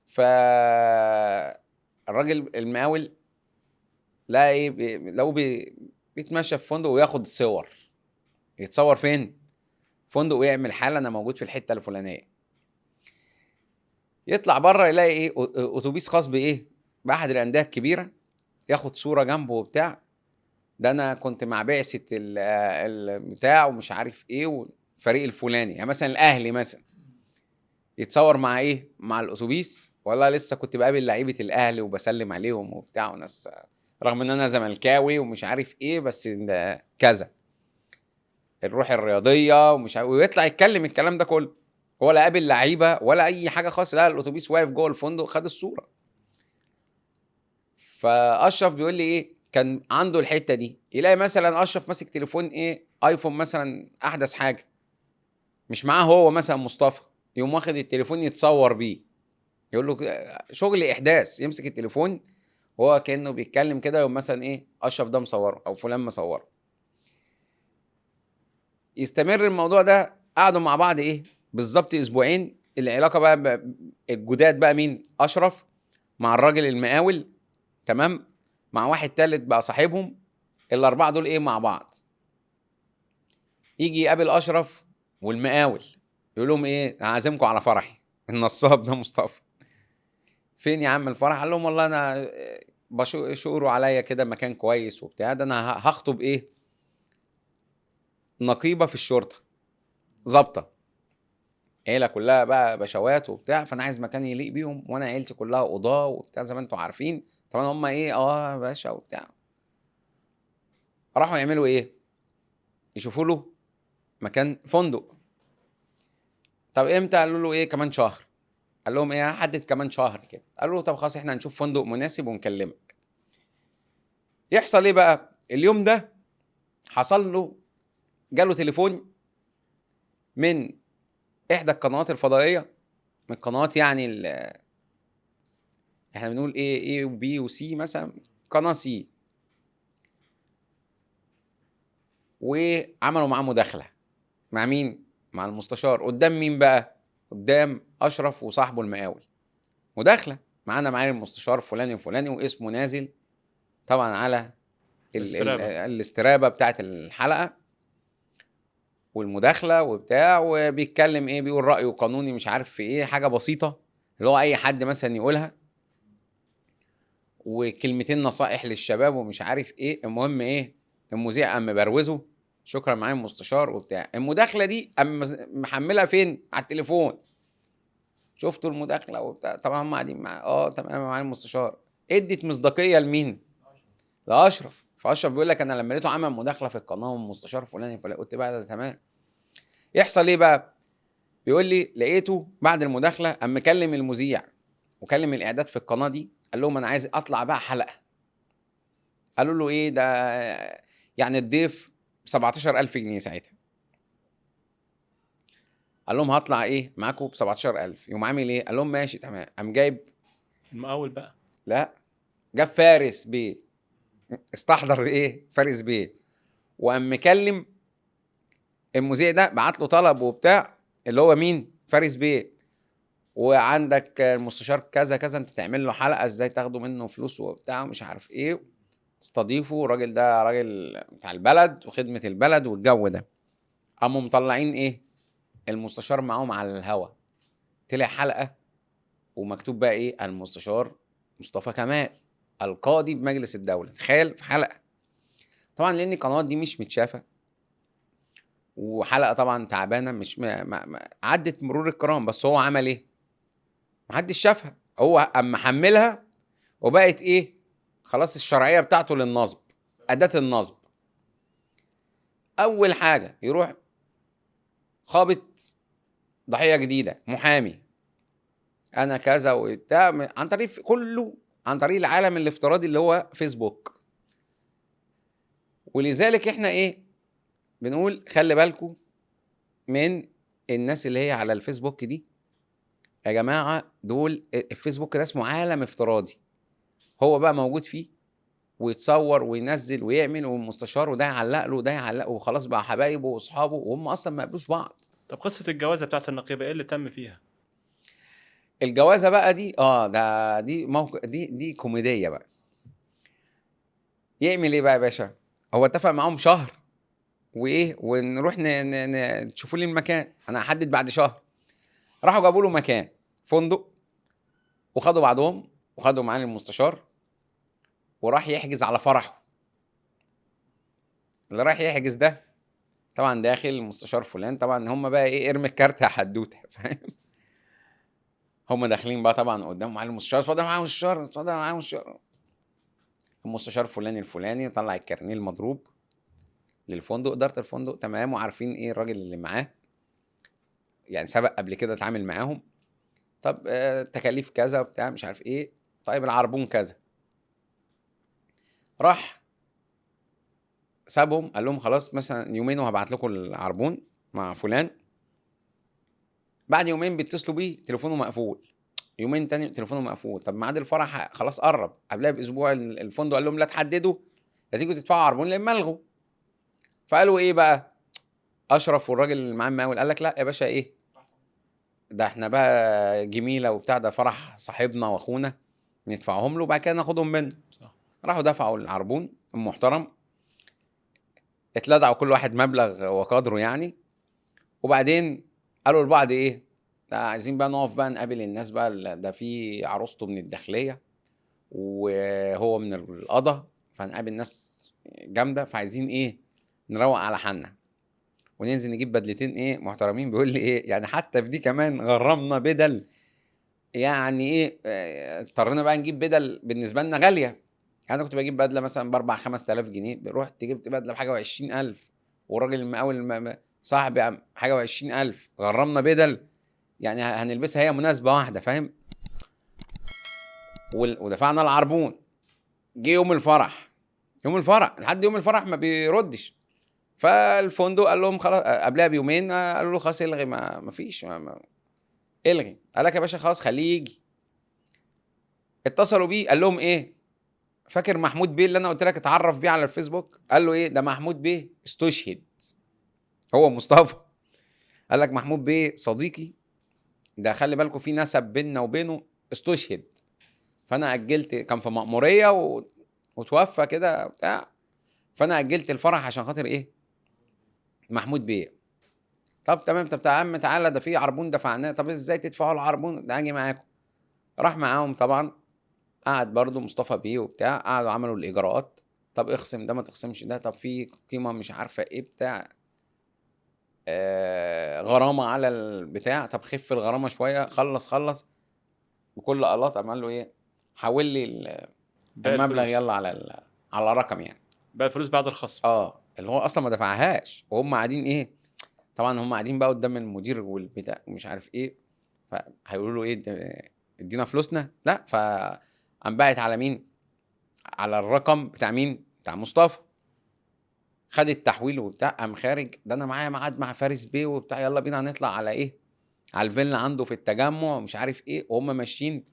فالراجل المقاول لا ايه لو بيتمشى في فندق وياخد صور، يتصور فين؟ فندق، ويعمل حاله انا موجود في الحته الفلانيه. يطلع بره يلاقي ايه؟ اتوبيس خاص بايه؟ باحد الانديه الكبيره، ياخد صوره جنبه وبتاع، ده انا كنت مع بعثه البتاع ومش عارف ايه والفريق الفلاني، يعني مثلا الاهلي مثلا يتصور مع ايه؟ مع الاتوبيس. والله لسه كنت بقابل لعيبه الاهلي وبسلم عليهم وبتاع، وناس رغم ان انا زملكاوي ومش عارف ايه، بس ده كذا الروح الرياضيه ومش عارف، ويطلع يتكلم الكلام ده كله، ولا قابل لعيبه ولا اي حاجه خالص، لا الاتوبيس واقف جوه الفندق خد الصوره. فاشرف بيقول لي ايه، كان عنده الحته دي، يلاقي مثلا اشرف ماسك تليفون ايه، ايفون مثلا احدث حاجه، مش معاه هو مثلا مصطفى، يقوم واخد التليفون يتصور بيه، يقول له شغل احداث، يمسك التليفون وهو كانه بيتكلم كده، يقوم مثلا ايه، اشرف ده مصوره او فلان مصوره. يستمر الموضوع ده، قعدوا مع بعض ايه بالظبط اسبوعين. العلاقه بقى الجداد بقى مين؟ اشرف مع الراجل المقاول، تمام، مع واحد تالت بقى صاحبهم، الاربعه دول ايه مع بعض. يجي يقابل اشرف والمقاول، يقول لهم ايه، هعزمكم على فرحي. النصاب ده مصطفى، فين يا عم الفرح؟ قال لهم والله انا بشوروا عليا كده مكان كويس وبتاع، ده انا هخطب ايه، نقيبه في الشرطه، ظابطه، عيله كلها بقى بشوات وبتاع، فانا عايز مكان يليق بيهم، وانا عيلتي كلها قضاه وبتاع زي ما انتم عارفين طبعا، هم ايه، اه يا باشا وبتاع. راحوا يعملوا ايه؟ يشوفوا له مكان فندق. طب امتى؟ قالوا له ايه، كمان شهر. قال لهم ايه، هحدد كمان شهر كده. قالوا له طب خلاص احنا هنشوف فندق مناسب ونكلمك. يحصل ايه بقى اليوم ده؟ حصل له، جاله تليفون من احدى القنوات الفضائيه، من القنوات يعني احنا بنقول ايه وبي وسي مثلا، قناه سي، وعملوا معاه مداخله. مع مين؟ مع المستشار. قدام مين بقى؟ قدام اشرف وصاحبه المقاول. مداخله، معانا المستشار فلان الفلاني، واسمه نازل طبعا على الاسترابة. الاسترابه بتاعت الحلقه والمداخله وبتاع، وبيتكلم ايه، بيقول رايه قانوني مش عارف في ايه، حاجه بسيطه اللي هو اي حد مثلا يقولها، وكلمتين نصائح للشباب ومش عارف ايه. المهم ايه، المذيع قام مبروزه، شكرا معايا المستشار وبتاع. المداخله دي قام محملها فين؟ على التليفون. شفتوا المداخله وبتاع؟ طبعا هم قاعدين مع تمام معايا المستشار. ادت مصداقيه لمين؟ لاشرف. فاشرف بيقول لك انا لما لقيته عمل مداخله في القناه والمستشار فلان قلت بقى ده تمام. يحصل ايه بقى؟ بيقول لي لقيته بعد المداخله قام مكلم المذيع وكلم الاعداد في القناه دي، قال لهم انا عايز اطلع بقى حلقه. قالوا له ايه ده، يعني الضيف ب 17000 جنيه ساعتها. قال لهم هطلع ايه معاكم ب 17000. يقوم عامل ايه؟ قال لهم ماشي تمام. قام جايب، المقاول بقى. لا، جاب فارس بيه، استحضر ايه، فارس بيه، وقام مكلم المذيع ده، بعت له طلب وبتاع، اللي هو مين؟ فارس بيه. وعندك المستشار كذا كذا، انت تعمل له حلقه ازاي تاخدوا منه فلوس وبتاع مش عارف ايه، تستضيفوا الراجل ده، راجل بتاع البلد وخدمه البلد والجو ده. قاموا مطلعين ايه، المستشار معاهم على الهوا. طلع حلقه ومكتوب بقى ايه، المستشار مصطفى كمال القاضي بمجلس الدوله. تخيل، في حلقه. طبعا لان القنوات دي مش متشافه، وحلقه طبعا تعبانه، مش عدت مرور الكرام، بس هو عمل ايه؟ محدش شافها، هو اما حملها وبقت ايه، خلاص الشرعيه بتاعته للنصب، اداه النصب. اول حاجه يروح خابط ضحيه جديده، محامي، انا كذا وبتاع، عن طريق كله عن طريق العالم الافتراضي اللي هو فيسبوك. ولذلك احنا ايه بنقول، خلي بالكم من الناس اللي هي على الفيسبوك دي يا جماعه. دول الفيسبوك ده اسمه عالم افتراضي، هو بقى موجود فيه ويتصور وينزل ويعمل، والمستشار وده يعلق له وده يعلق له، وخلاص بقى حبايبه واصحابه وهم اصلا ما قابلوش بعض. طب قصة الجوازة بتاعت النقيبة ايه اللي تم فيها؟ الجوازه بقى دي دي موقع، دي كوميديه بقى. يعمل ايه بقى يا باشا؟ هو اتفق معاهم شهر وايه، ونروح تشوفوا لي المكان، انا هحدد بعد شهر. راحوا جابوا له مكان فندق، وخدوا بعضهم وخدوا معاه المستشار، وراح يحجز على فرحه. اللي راح يحجز ده طبعا داخل المستشار فلان، طبعا هم بقى ايه، ارمي الكارت يا حدوته، فاهم؟ هم داخلين بقى طبعا قدام معالي المستشار، اتفضل معايا المستشار، اتفضل معايا المستشار. المستشار فلان الفلاني طلع الكارنيه المضروب للفندق، اداره الفندق تمام، وعارفين ايه الراجل اللي معاه، يعني سبق قبل كده اتعامل معاهم. طب تكاليف كذا وبتاع مش عارف ايه، طيب العربون كذا. راح سابهم، قال لهم خلاص مثلا يومين وهبعت لكم العربون مع فلان. بعد يومين بيتصلوا بيه تليفونه مقفول، يومين تاني تليفونه مقفول. طب ميعاد الفرح خلاص قرب، قبلها باسبوع الفندق قال لهم لا تحددوا، لا تيجوا تدفعوا عربون لا اما الغوا. فقالوا ايه بقى اشرف والراجل اللي معاه المقاول، قال لك لا يا باشا، ايه ده احنا بقى جميله وبتاع، ده فرح صاحبنا واخونا، ندفعهم له وبعد كده ناخدهم منه. صح. راحوا دفعوا العربون المحترم، اتلدعوا كل واحد مبلغ وقدره يعني. وبعدين قالوا لبعض ايه، ده عايزين بقى نقف بقى نقابل الناس بقى، ده في عروسته من الداخليه وهو من القضا، فهنقابل ناس جامده، فعايزين ايه نروق على حالنا وننزل نجيب بدلتين ايه محترمين. بيقول لي ايه يعني، حتى في دي كمان غرمنا بدل، يعني ايه اضطرينا بقى نجيب بدل بالنسبه لنا غاليه. يعني انا كنت بجيب بدله مثلا ب 4-5 آلاف جنيه، رحت جبت بدله بحاجه و20,000، والراجل المقاول صاحبي حاجه و20,000، غرمنا بدل يعني هنلبسها هي مناسبه واحده، فاهم؟ ودفعنا العربون. جه يوم الفرح، يوم الفرح لحد يوم الفرح ما بيردش. فالفندق قال لهم خلاص، قبلها بيومين قالوا له خلاص الغي، ما فيش الغي. قال لك يا باشا خلاص خليه يجي. اتصلوا بيه قال لهم ايه، فاكر محمود بيه اللي انا قلت لك اتعرف بيه على الفيسبوك؟ قال له ايه، ده محمود بيه استشهد، هو مصطفى. قال لك محمود بيه صديقي، ده خلي بالكم في نسب بيننا وبينه، استشهد. فانا اجلت، كان في مأمورية وتوفى كده بتاع، فانا اجلت الفرح عشان خاطر ايه، محمود بيه. طب تمام، طب يا عم تعالى، ده في عربون دفعناه، طب ازاي تدفعوا العربون ده، اجي معاكم. راح معاهم طبعا، قعد برضو مصطفى بيه وبتاع، قعدوا عملوا الاجراءات. طب اخصم ده ما تخصمش ده، طب في قيمه مش عارفه ايه بتاع، غرامه على البتاع، طب خف الغرامه شويه، خلص بكل قلاط. قال له ايه، حول لي باقي المبلغ الفلوس، يلا على رقم يعني. باقي الفلوس بعد الخصم. اللي هو اصلا ما دفعهاش، وهم قاعدين ايه، طبعا هم قاعدين بقى قدام المدير والبتاع ومش عارف ايه، فهيقولوا له ايه ادينا فلوسنا، لا. فقام باعت على مين، على الرقم بتاع مين، بتاع مصطفى. خد التحويل وبتاع، قام خارج، ده انا معايا ميعاد مع فارس بيه وبتاع، يلا بينا هنطلع على ايه، على الفيلا عنده في التجمع مش عارف ايه. وهم ماشيين،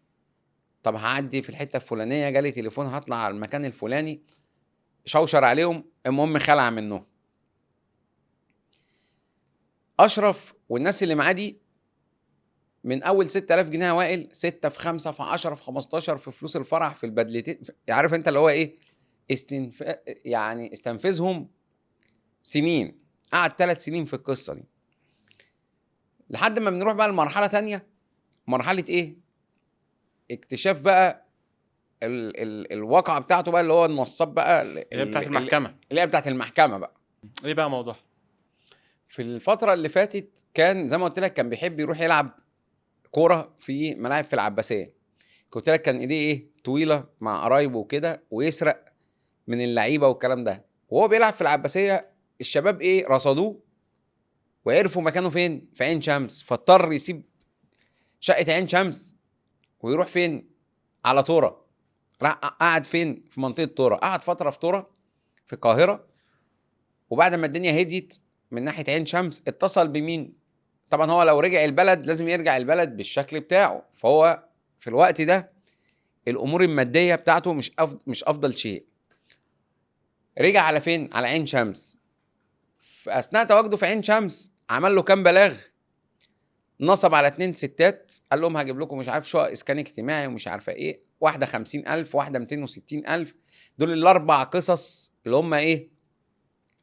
طب هعدي في الحته الفلانيه، جالي تليفون هطلع على المكان الفلاني، شوشر عليهم، المهم خلع منهم. اشرف والناس اللي معاه دي، من اول 6000 جنيه وائل، 6 في 5 في 10 في 15 في فلوس الفرح في البدلتين، عارف انت اللي هو ايه، يعني استنفذهم سنين. قعد 3 سنين في القصه دي، لحد ما بنروح بقى لمرحله تانية، مرحله ايه، اكتشاف بقى الواقعه بتاعته بقى، اللي هو النصاب بقى، اللي هي بتاعت المحكمه. اللي هي بتاعت المحكمه بقى. ايه بقى موضوع؟ في الفتره اللي فاتت كان زي ما قلت لك، كان بيحب يروح يلعب كوره في ملاعب في العباسيه. قلت لك كان ايديه ايه طويله مع قرايبه وكده، ويسرق من اللعيبه والكلام ده. وهو بيلعب في العباسيه، الشباب ايه رصدوه وعرفوا مكانه فين، في عين شمس. فاضطر يسيب شقه عين شمس ويروح فين، على طوره. راح قعد فين، في منطقه طوره، قعد فتره في طوره في القاهره. وبعد ما الدنيا هديت من ناحيه عين شمس، اتصل بمين، طبعا هو لو رجع البلد لازم يرجع البلد بالشكل بتاعه، فهو في الوقت ده الامور الماديه بتاعته مش افضل شيء. رجع على فين، على عين شمس. في اثناء تواجده في عين شمس عمل له كام بلاغ، نصب على 2 ستات، قال لهم هجيب لكم مش عارف شقق اسكان اجتماعي ومش عارفه ايه، واحده 50,000 واحده 260,000. دول الاربع قصص اللي هم ايه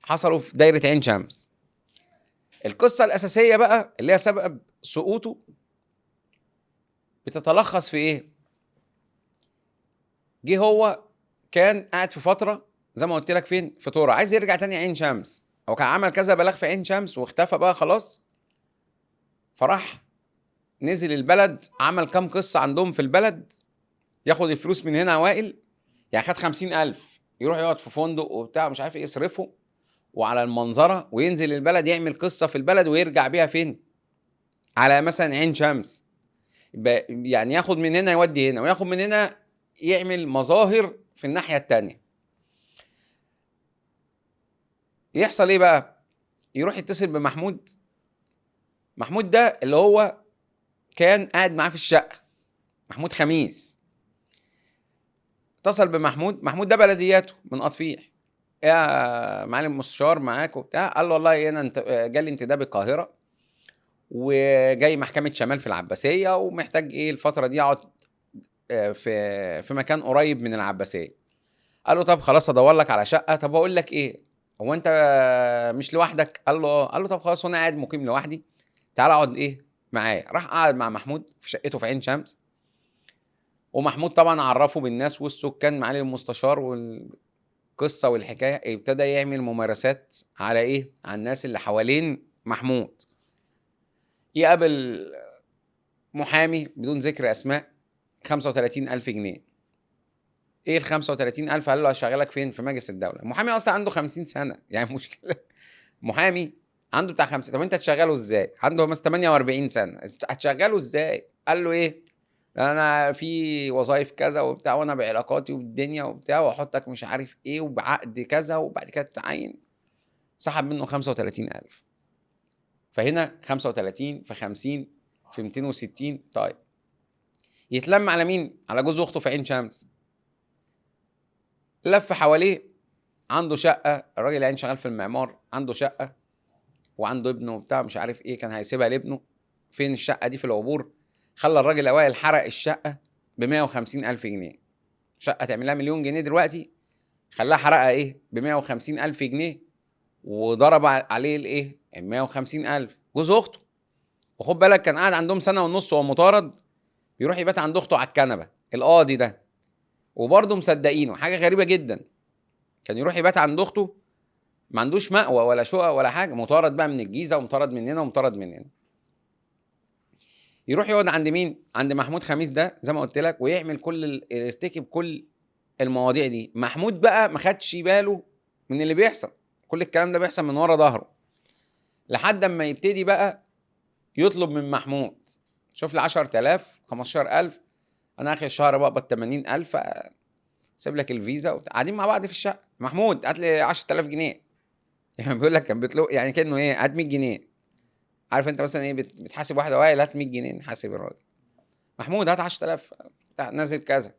حصلوا في دايره عين شمس. القصه الاساسيه بقى اللي هي سبب سقوطه بتتلخص في ايه؟ جه هو كان قاعد في فتره زي ما قلت لك فين، في طوره، عايز يرجع تاني عين شمس. هو كان عمل كذا بلاغ في عين شمس واختفى بقى خلاص، فراح نزل البلد، عمل كام قصه عندهم في البلد، ياخد الفلوس من هنا عوائل. يعني خد 50,000 يروح يقعد في فندق وبتاع مش عارف ايه يصرفه وعلى المنظره، وينزل البلد يعمل قصه في البلد ويرجع بيها فين؟ على مثلا عين شمس. يعني ياخد من هنا يودي هنا، وياخد من هنا يعمل مظاهر في الناحيه التانيه. يحصل ايه بقى؟ يروح يتصل بمحمود. محمود ده اللي هو كان قاعد معاه في الشقه، محمود خميس. اتصل بمحمود، محمود ده بلدياته من اطفيح. يا معالي المستشار معاك وبتاع، قال له والله انا جالي انتداب القاهره وجاي محكمه شمال في العباسيه، ومحتاج ايه الفتره دي اقعد في مكان قريب من العباسيه. قال له طب خلاص ادور لك على شقه. طب اقول لك ايه، هو انت مش لوحدك؟ قال له اه. قال له طب خلاص وانا قاعد مقيم لوحدي، تعال اقعد ايه معايا. راح قعد مع محمود في شقته في عين شمس، ومحمود طبعا عرفه بالناس والسكان معالي المستشار والقصه والحكايه. ابتدى يعمل ممارسات على ايه، على الناس اللي حوالين محمود. يقابل محامي بدون ذكر اسماء 35,000 جنيه. ايه ال 35,000؟ قال له هشغلك فين؟ في مجلس الدوله. المحامي اصلا عنده 50 سنه، يعني مشكله. محامي عنده بتاع 50، طب انت هتشغله ازاي؟ عنده مثلا 48 سنه، هتشغله ازاي؟ قال له ايه، انا في وظايف كذا وبتاع، وانا بعلاقاتي والدنيا وبتاع، واحطك مش عارف ايه وبعقد كذا، وبعد كده تعين. سحب منه 35,000. فهنا 35 في 50 في 260. طيب يتلم على مين؟ على جوز اخته في عين شمس. لف حواليه، عنده شقه، الراجل يعني شغال في المعمار، عنده شقه وعنده ابنه وبتاع مش عارف ايه، كان هيسيبها لابنه. فين الشقه دي؟ في العبور. خلى الراجل اوائل حرق الشقه ب 150,000 جنيه. شقه تعمل لها مليون جنيه دلوقتي، خلاها حرقها ايه ب 150,000 جنيه، وضرب عليه الايه 150,000. جوز اخته، وخد بالك كان قاعد عندهم سنه ونص وهو مطارد، بيروح يبات عند اخته على الكنبه، القاضي ده. وبرضه مصدقينه، حاجه غريبه جدا. كان يروح يبات عند اخته، ما عندوش مأوى ولا شقه ولا حاجه، مطارد بقى من الجيزه ومطارد من هنا ومطارد من هنا. يروح يقعد عند مين؟ عند محمود خميس ده زي ما قلت لك، ويعمل يرتكب كل المواضيع دي. محمود بقى ما خدش باله من اللي بيحصل، كل الكلام ده بيحصل من ورا ظهره، لحد اما يبتدي بقى يطلب من محمود، شوف لي 10,000 15,000، انا اخر الشهر بقبض 80,000، سيب لك الفيزا قاعدين مع بعض في الشقه. محمود هات لي 10,000 جنيه. يعني بيقول لك كان بيطلب يعني كانه ايه، هات 100 جنيه. عارف انت مثلا ايه، بتحاسب واحد اوائل، هات 100 جنيه نحاسب الراجل. محمود هات 10,000 نازل كذا،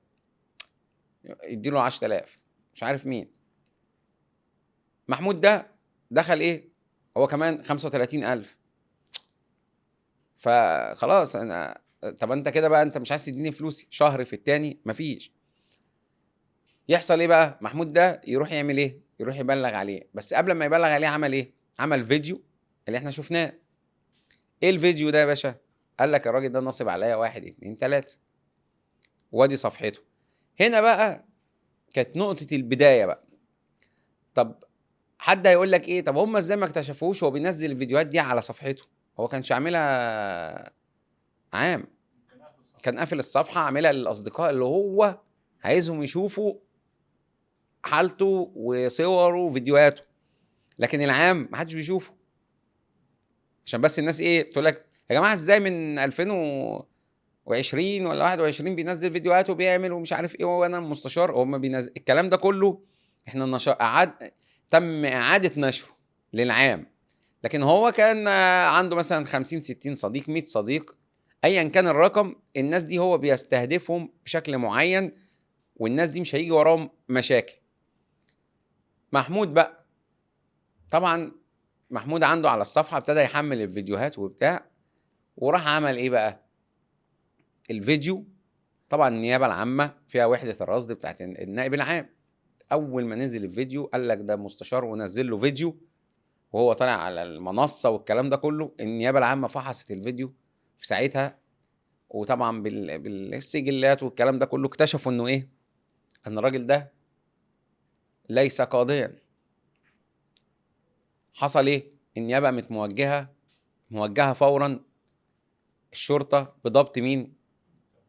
يديله 10,000. مش عارف مين. محمود ده دخل ايه، هو كمان 35,000. فخلاص انا، طب انت كده بقى انت مش عايز تديني فلوسي شهر في التاني؟ مفيش. يحصل ايه بقى، محمود ده يروح يعمل ايه، يروح يبلغ عليه. بس قبل ما يبلغ عليه عمل ايه، عمل فيديو اللي احنا شفناه. ايه الفيديو ده يا باشا؟ قال لك الراجل ده نصب عليا 1 2 3، وادي صفحته. هنا بقى كانت نقطة البداية بقى. طب حد هيقول لك ايه، طب هم ازاي ما اكتشفوش هو بينزل الفيديوهات دي على صفحته؟ هو كانش عاملها عام، كان قافل الصفحة، عاملها للأصدقاء اللي هو عايزهم يشوفوا حالته وصوره وفيديوهاته، لكن العام محدش بيشوفه. عشان بس الناس ايه تقول لك يا جماعة ازاي من 2020 ولا 21 بينزل فيديوهات وبيعمل ومش عارف ايه، وانا المستشار هو ما بينزل الكلام ده كله. احنا تم اعادة نشره للعام، لكن هو كان عنده مثلا 50 60 صديق، 100 صديق، ايا كان الرقم. الناس دي هو بيستهدفهم بشكل معين، والناس دي مش هيجي وراهم مشاكل. محمود بقى طبعا، محمود عنده على الصفحة ابتدى يحمل الفيديوهات وبتاع، وراح عمل ايه بقى؟ الفيديو طبعا النيابه العامه فيها وحده الرصد بتاعت النائب العام. اول ما نزل الفيديو قال لك ده مستشار، ونزل له فيديو وهو طالع على المنصه والكلام ده كله. النيابه العامه فحصت الفيديو في ساعتها، وطبعا بالسجلات والكلام ده كله اكتشفوا انه ايه؟ ان الراجل ده ليس قاضيا. حصل ايه؟ النيابه قامت موجهه فورا الشرطه بضبط مين؟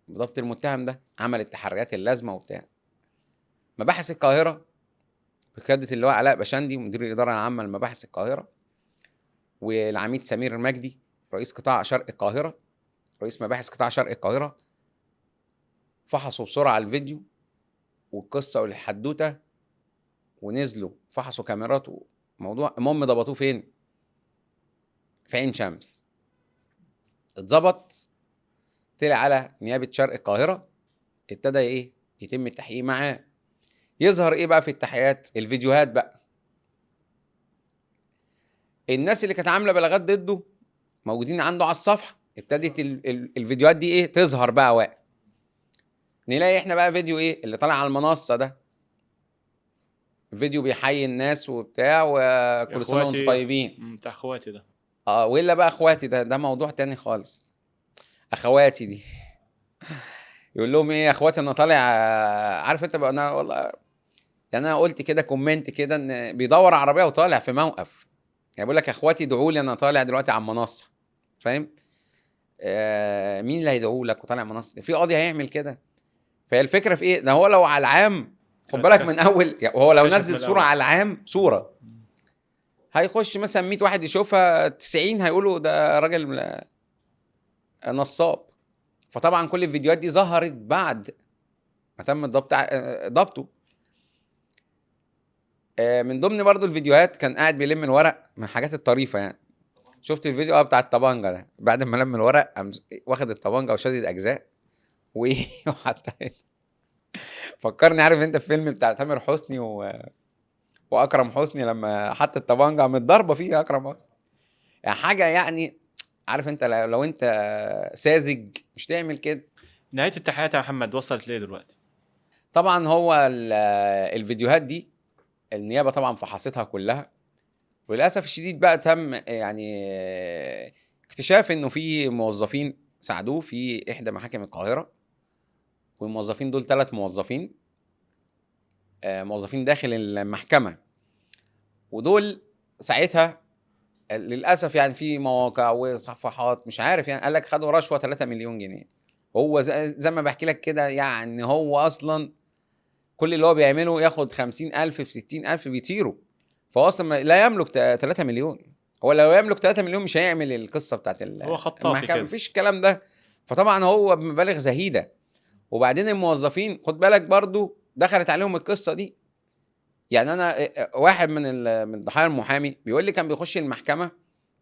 بضبط المتهم ده. عمل التحريات اللازمه وبتاع. مباحث القاهره بقياده اللواء علاء بشندي مدير الاداره العامه لمباحث القاهره، والعميد سمير المجدي رئيس قطاع شرق القاهره، رئيس مباحث قطاع شرق القاهره، فحصوا بسرعه الفيديو والقصه والحدوته، ونزلوا فحصوا كاميرات وموضوع. المهم ضبطوه فين؟ في عين شمس. اتظبط، طلع على نيابه شرق القاهره، ابتدى ايه؟ يتم التحقيق معاه. يظهر ايه بقى في التحقيقات؟ الفيديوهات بقى. الناس اللي كانت عامله بلاغات ضده موجودين عنده على الصفحه. ابتدت الفيديوهات دي ايه؟ تظهر بقى. نلاقي احنا بقى فيديو ايه اللي طالع على المنصه ده؟ فيديو بيحيي الناس وبتاع، وكل سنه وانتم طيبين. بتاع اخواتي ده. والا بقى اخواتي ده موضوع تاني خالص. اخواتي دي يقول لهم ايه؟ اخواتي انا طالع. عارف انت بقى، انا والله يعني انا قلت كده كومنت كده ان بيدور عربيه وطالع في موقف، يعني بيقول لك اخواتي ادعوا لي انا طالع دلوقتي على المنصه. فاهم؟ مين اللي هيدعوا لك وطالع منصه؟ في قاضي هيعمل كده؟ فهي الفكره في ايه؟ ده هو لو على العام، خد بالك من اول يعني، هو لو نزل صوره على العام، صوره هيخش مثلا 100 واحد يشوفها، 90 هيقولوا ده راجل نصاب. فطبعا كل الفيديوهات دي ظهرت بعد ما تم ضبطه. من ضمن برضو الفيديوهات كان قاعد بيلم الورق من الحاجات الطريفه يعني. شفت الفيديو بتاع الطبانجه ده؟ بعد ما لم الورق قام واخد الطبانجه وشادد اجزاء وايه وحتى فكرني، عارف انت الفيلم بتاع تامر حسني واكرم حسني لما حط الطبانجه قامت ضربه فيه اكرم حسني. يعني حاجه يعني، عارف انت لو انت ساذج مش تعمل كده. نهايه التحقيقات يا محمد وصلت ليه دلوقتي؟ طبعا هو الفيديوهات دي النيابه طبعا فحصتها كلها، وللاسف الشديد بقى تم يعني اكتشاف انه في موظفين ساعدوه في احدى محاكم القاهره. والموظفين دول 3 موظفين، موظفين داخل المحكمه. ودول ساعتها للاسف يعني في مواقع وصفحات مش عارف يعني قال لك خدوا رشوه 3 مليون جنيه. هو زي ما بحكي لك كده، يعني هو اصلا كل اللي هو بيعمله ياخد 50,000 في 60,000 بيطيروا. فهو اصلا لا يملك 3 مليون. هو لو يملك 3 مليون مش هيعمل القصه بتاعت هو خطافي كده، مفيش الكلام ده. فطبعا هو بمبالغ زهيده. وبعدين الموظفين خد بالك برضو دخلت عليهم القصه دي. يعني انا واحد من ضحايا المحامي بيقول لي كان بيخش المحكمه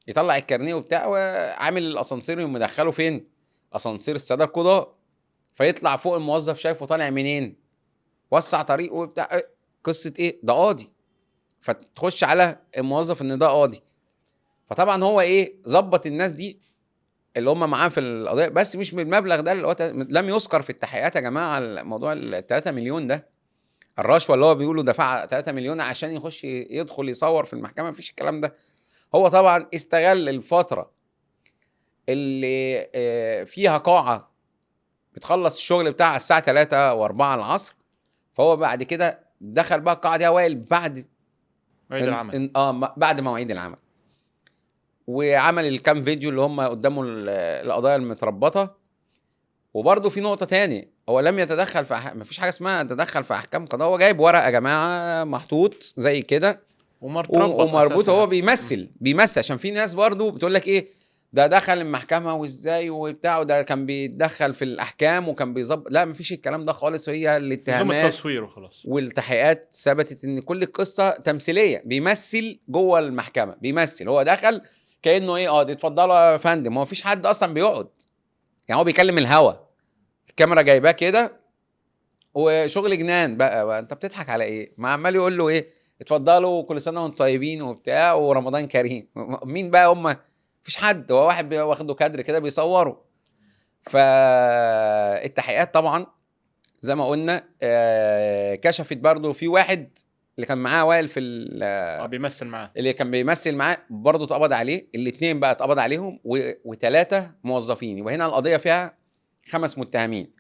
يطلع الكارنيه وبتاع، وعامل الاسانسير ومدخله فين؟ اسانسير الساده القضاء. فيطلع فوق الموظف شايفه طالع منين، وسع طريقه وبتاع. قصه ايه؟ ده قاضي. فتخش على الموظف ان ده قاضي. فطبعا هو ايه؟ ظبط الناس دي اللي هم معاه في القضيه، بس مش بالمبلغ ده اللي هو لم يذكر في التحقيقات يا جماعه. الموضوع ال 3 مليون ده الرشوه اللي هو بيقولوا دفع 3 مليون عشان يخش يدخل يصور في المحكمه، مفيش الكلام ده. هو طبعا استغل الفتره اللي فيها قاعه بتخلص الشغل بتاعها الساعه 3 و4 العصر. فهو بعد كده دخل بقى القاعه دي اوائل بعد مواعيد العمل. بعد مواعيد العمل. وعمل الكام فيديو اللي هم قدامه القضايا المتربطه. وبرده في نقطه تاني، هو لم يتدخل في مفيش حاجه اسمها تدخل في احكام قضاء. هو جايب ورقه يا جماعه محطوط زي كده ومربوط. هو بيمثل عشان في ناس برضو بتقول لك ايه ده دخل المحكمه وازاي وبتاع، وده كان بيتدخل في الاحكام وكان بيظبط. لا مفيش الكلام ده خالص. هي الاتهامات التصوير وخلاص، والتحقيقات ثبتت ان كل القصه تمثيليه. بيمثل جوه المحكمه، بيمثل. هو دخل كانه ايه؟ دي اتفضلوا يا فندم. هو مفيش حد اصلا بيقعد، يعني هو بيكلم الهوا، الكاميرا جايباه كده وشغل جنان بقى. انت بتضحك على ايه؟ ما عمال يقول له ايه؟ اتفضلوا كل سنه وانتم طيبين وبتاع ورمضان كريم. مين بقى هم مفيش حد، هو واحد واخده كادر كده بيصوره. فالتحقيقات طبعا زي ما قلنا كشفت برضه في واحد اللي كان معاه وائل في بيمثل معاه، اللي كان بيمثل معاه برضه اتقبض عليه. الاثنين بقى اتقبض عليهم وثلاثه موظفين. يبقى هنا القضيه فيها 5 متهمين.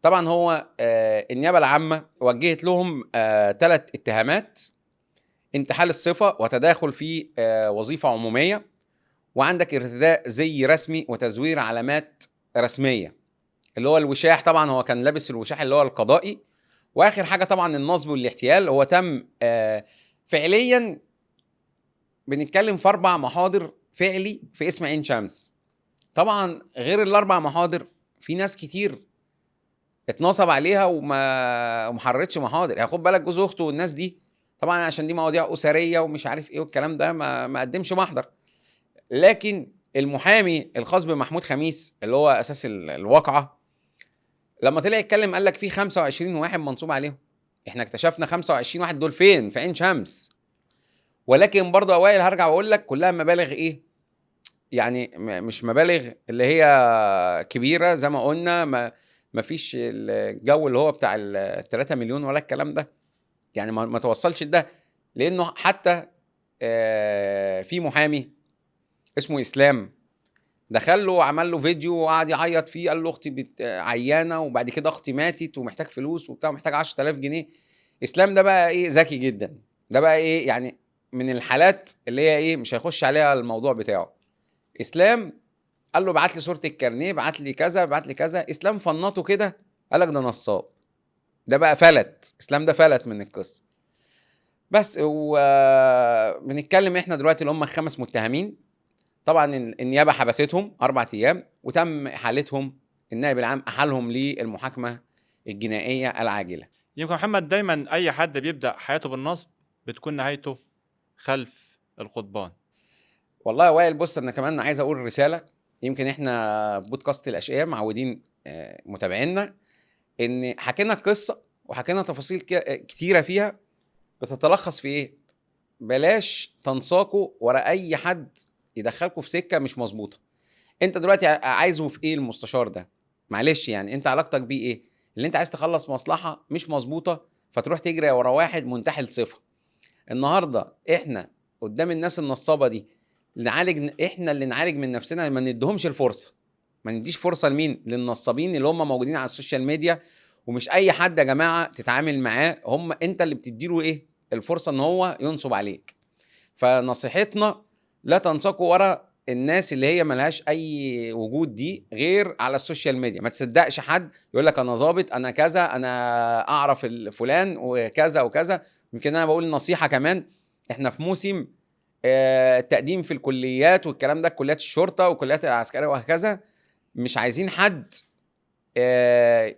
طبعا هو النيابه العامه وجهت لهم 3 اتهامات: انتحال الصفه، وتداخل في وظيفه عموميه، وعندك ارتداء زي رسمي وتزوير علامات رسميه اللي هو الوشاح. طبعا هو كان لابس الوشاح اللي هو القضائي. واخر حاجه طبعا النصب والاحتيال. هو تم فعليا بنتكلم في 4 محاضر فعلي في اسم عين شمس. طبعا غير ال4 محاضر في ناس كتير اتنصب عليها وما حررتش محاضر. يعني خد بالك جوز اخته والناس دي طبعا عشان دي مواضيع اسريه ومش عارف ايه والكلام ده ما قدمش محضر. لكن المحامي الخاص بمحمود خميس اللي هو اساس الواقعه لما طلع يتكلم قال لك في 25 واحد منصوب عليهم. احنا اكتشفنا 25 واحد دول فين؟ في عين شمس. ولكن برضه اوائل هرجع واقول لك كلها مبالغ ايه؟ يعني مش مبالغ اللي هي كبيره زي ما قلنا. ما فيش الجو اللي هو بتاع ال 3 مليون ولا الكلام ده. يعني ما توصلش لده. لانه حتى في محامي اسمه اسلام دخل له وعمل له فيديو وقعد يعيط فيه. قال له اختي عيانه وبعد كده اختي ماتت ومحتاج فلوس وبتاع، محتاج 10000 جنيه. اسلام ده بقى ايه؟ ذكي جدا. ده بقى ايه يعني؟ من الحالات اللي هي ايه مش هيخش عليها الموضوع بتاعه. اسلام قال له ابعت لي صوره الكارنيه، ابعت لي كذا، ابعت لي كذا. اسلام فنطه كده قال لك ده نصاب. ده بقى فلت. اسلام ده فلت من القصه. بس بنتكلم احنا دلوقتي اللي هم 5 متهمين. طبعا النيابه حبستهم 4 ايام وتم احالتهم، النائب العام احالهم للمحاكمه الجنائيه العاجله. يمكن محمد دايما اي حد بيبدا حياته بالنصب بتكون نهايته خلف القضبان. والله يا وائل بص انا كمان عايز اقول رساله. يمكن احنا في بودكاست الاشقياء معودين متابعينا ان حكينا القصه وحكينا تفاصيل كتيره فيها بتتلخص في ايه؟ بلاش تنساقوا ورا اي حد يدخلكوا في سكه مش مظبوطه. انت دلوقتي عايزه في ايه المستشار ده؟ معلش يعني انت علاقتك بيه ايه؟ اللي انت عايز تخلص مصلحه مش مظبوطه فتروح تجري ورا واحد منتحل صفه. النهارده احنا قدام الناس النصابه دي احنا اللي نعالج من نفسنا. ما نديهمش الفرصه. ما نديش فرصه لمين؟ للنصابين اللي هم موجودين على السوشيال ميديا. ومش اي حد يا جماعه تتعامل معاه. انت اللي بتديله ايه؟ الفرصه ان هو ينصب عليك. فنصيحتنا لا تنساقوا ورا الناس اللي هي ملهاش اي وجود دي غير على السوشيال ميديا. ما تصدقش حد يقول لك انا ظابط، انا كذا، انا اعرف فلان وكذا وكذا. يمكن انا بقول نصيحه كمان. احنا في موسم التقديم في الكليات والكلام ده، كليات الشرطه وكليات العسكريه وهكذا. مش عايزين حد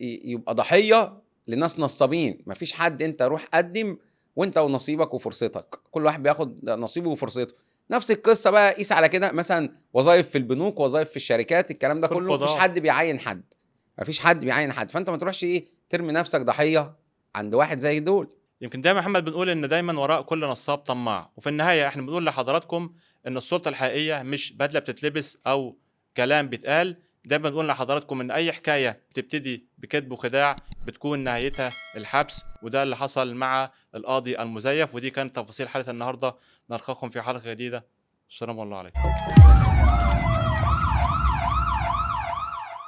يبقى ضحيه لناس نصابين. مفيش حد. انت روح قدم وانت ونصيبك وفرصتك. كل واحد بياخد نصيبه وفرصته. نفس القصه بقى قيس على كده مثلا وظائف في البنوك، وظائف في الشركات، الكلام ده كله. مفيش حد بيعين حد. مفيش حد بيعين حد. فانت ما تروحش ايه ترمي نفسك ضحيه عند واحد زي دول. يمكن دايما محمد بنقول ان دايما وراء كل نصاب طماع، وفي النهايه احنا بنقول لحضراتكم ان السلطه الحقيقيه مش بدله بتتلبس او كلام بيتقال. دايما بنقول لحضراتكم ان اي حكايه بتبتدي بكذب وخداع بتكون نهايتها الحبس، وده اللي حصل مع القاضي المزيف. ودي كانت تفاصيل حلقه النهارده. نلقاكم في حلقه جديده. السلام عليكم.